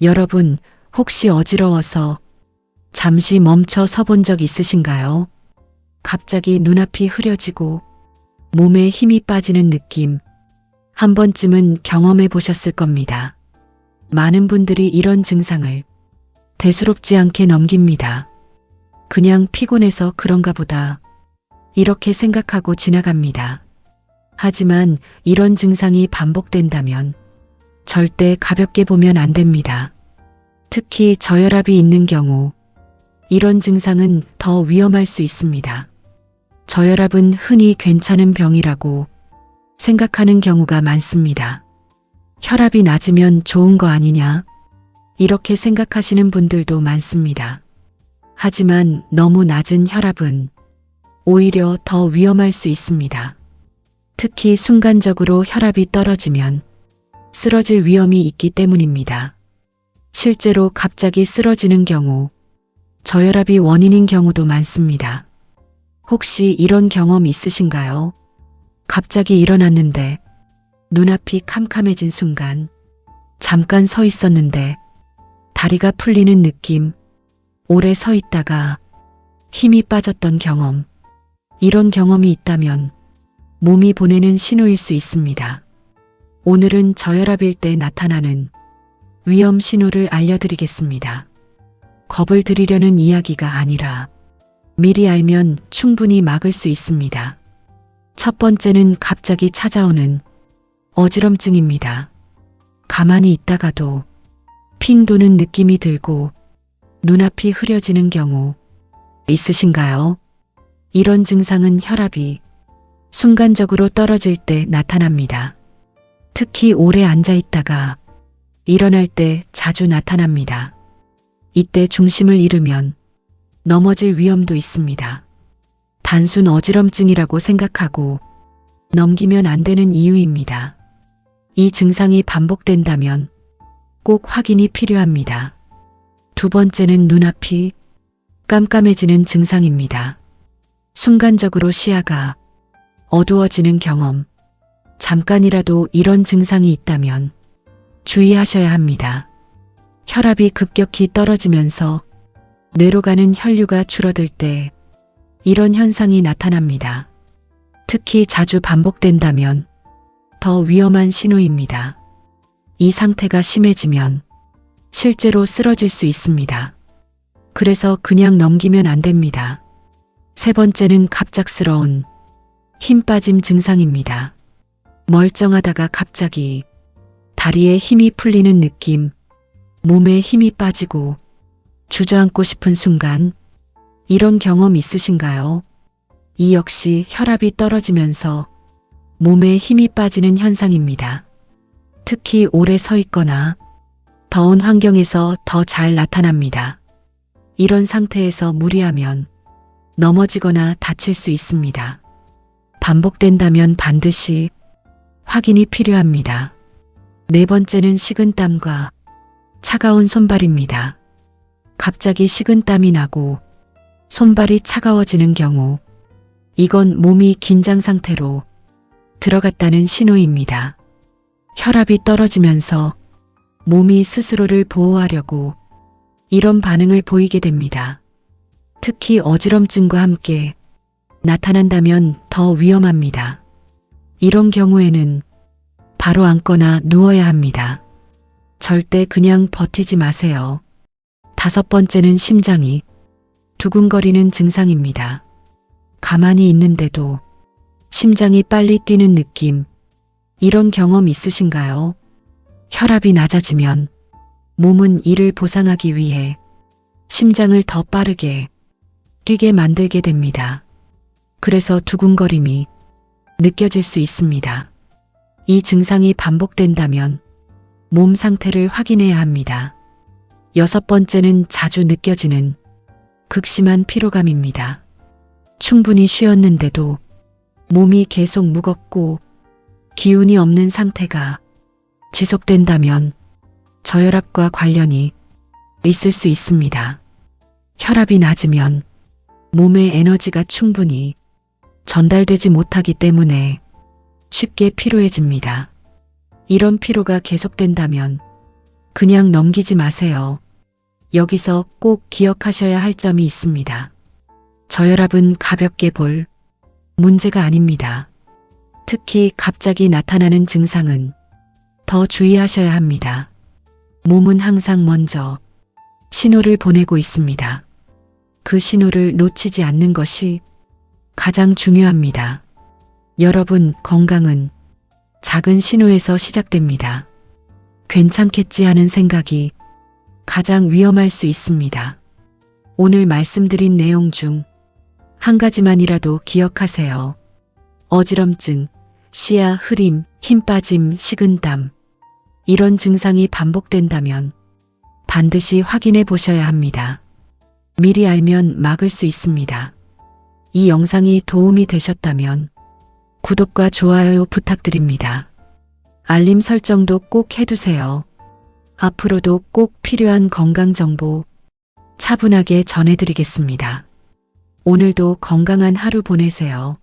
여러분, 혹시 어지러워서 잠시 멈춰 서본 적 있으신가요? 갑자기 눈앞이 흐려지고 몸에 힘이 빠지는 느낌, 한 번쯤은 경험해 보셨을 겁니다. 많은 분들이 이런 증상을 대수롭지 않게 넘깁니다. 그냥 피곤해서 그런가 보다, 이렇게 생각하고 지나갑니다. 하지만 이런 증상이 반복된다면 절대 가볍게 보면 안 됩니다. 특히 저혈압이 있는 경우 이런 증상은 더 위험할 수 있습니다. 저혈압은 흔히 괜찮은 병이라고 생각하는 경우가 많습니다. 혈압이 낮으면 좋은 거 아니냐? 이렇게 생각하시는 분들도 많습니다. 하지만 너무 낮은 혈압은 오히려 더 위험할 수 있습니다. 특히 순간적으로 혈압이 떨어지면 쓰러질 위험이 있기 때문입니다. 실제로 갑자기 쓰러지는 경우 저혈압이 원인인 경우도 많습니다. 혹시 이런 경험 있으신가요? 갑자기 일어났는데 눈앞이 캄캄해진 순간 잠깐 서 있었는데 다리가 풀리는 느낌, 오래 서 있다가 힘이 빠졌던 경험, 이런 경험이 있다면 몸이 보내는 신호일 수 있습니다. 오늘은 저혈압일 때 나타나는 위험 신호를 알려드리겠습니다. 겁을 드리려는 이야기가 아니라 미리 알면 충분히 막을 수 있습니다. 첫 번째는 갑자기 찾아오는 어지럼증입니다. 가만히 있다가도 핑 도는 느낌이 들고 눈앞이 흐려지는 경우 있으신가요? 이런 증상은 혈압이 순간적으로 떨어질 때 나타납니다. 특히 오래 앉아 있다가 일어날 때 자주 나타납니다. 이때 중심을 잃으면 넘어질 위험도 있습니다. 단순 어지럼증이라고 생각하고 넘기면 안 되는 이유입니다. 이 증상이 반복된다면 꼭 확인이 필요합니다. 두 번째는 눈앞이 깜깜해지는 증상입니다. 순간적으로 시야가 어두워지는 경험, 잠깐이라도 이런 증상이 있다면 주의하셔야 합니다. 혈압이 급격히 떨어지면서 뇌로 가는 혈류가 줄어들 때 이런 현상이 나타납니다. 특히 자주 반복된다면 더 위험한 신호입니다. 이 상태가 심해지면 실제로 쓰러질 수 있습니다. 그래서 그냥 넘기면 안 됩니다. 세 번째는 갑작스러운 힘 빠짐 증상입니다. 멀쩡하다가 갑자기 다리에 힘이 풀리는 느낌, 몸에 힘이 빠지고 주저앉고 싶은 순간, 이런 경험 있으신가요? 이 역시 혈압이 떨어지면서 몸에 힘이 빠지는 현상입니다. 특히 오래 서 있거나 더운 환경에서 더 잘 나타납니다. 이런 상태에서 무리하면 넘어지거나 다칠 수 있습니다. 반복된다면 반드시 확인이 필요합니다. 네 번째는 식은땀과 차가운 손발입니다. 갑자기 식은땀이 나고 손발이 차가워지는 경우, 이건 몸이 긴장 상태로 들어갔다는 신호입니다. 혈압이 떨어지면서 몸이 스스로를 보호하려고 이런 반응을 보이게 됩니다. 특히 어지럼증과 함께 나타난다면 더 위험합니다. 이런 경우에는 바로 앉거나 누워야 합니다. 절대 그냥 버티지 마세요. 다섯 번째는 심장이 두근거리는 증상입니다. 가만히 있는데도 심장이 빨리 뛰는 느낌, 이런 경험 있으신가요? 혈압이 낮아지면 몸은 이를 보상하기 위해 심장을 더 빠르게 뛰게 만들게 됩니다. 그래서 두근거림이 느껴질 수 있습니다. 이 증상이 반복된다면 몸 상태를 확인해야 합니다. 여섯 번째는 자주 느껴지는 극심한 피로감입니다. 충분히 쉬었는데도 몸이 계속 무겁고 기운이 없는 상태가 지속된다면 저혈압과 관련이 있을 수 있습니다. 혈압이 낮으면 몸에 에너지가 충분히 전달되지 못하기 때문에 쉽게 피로해집니다. 이런 피로가 계속된다면 그냥 넘기지 마세요. 여기서 꼭 기억하셔야 할 점이 있습니다. 저혈압은 가볍게 볼 문제가 아닙니다. 특히 갑자기 나타나는 증상은 더 주의하셔야 합니다. 몸은 항상 먼저 신호를 보내고 있습니다. 그 신호를 놓치지 않는 것이 가장 중요합니다. 여러분, 건강은 작은 신호에서 시작됩니다. 괜찮겠지 하는 생각이 가장 위험할 수 있습니다. 오늘 말씀드린 내용 중 한 가지만이라도 기억하세요. 어지럼증, 시야 흐림, 힘 빠짐, 식은땀. 이런 증상이 반복된다면 반드시 확인해 보셔야 합니다. 미리 알면 막을 수 있습니다. 이 영상이 도움이 되셨다면 구독과 좋아요 부탁드립니다. 알림 설정도 꼭 해두세요. 앞으로도 꼭 필요한 건강정보 차분하게 전해드리겠습니다. 오늘도 건강한 하루 보내세요.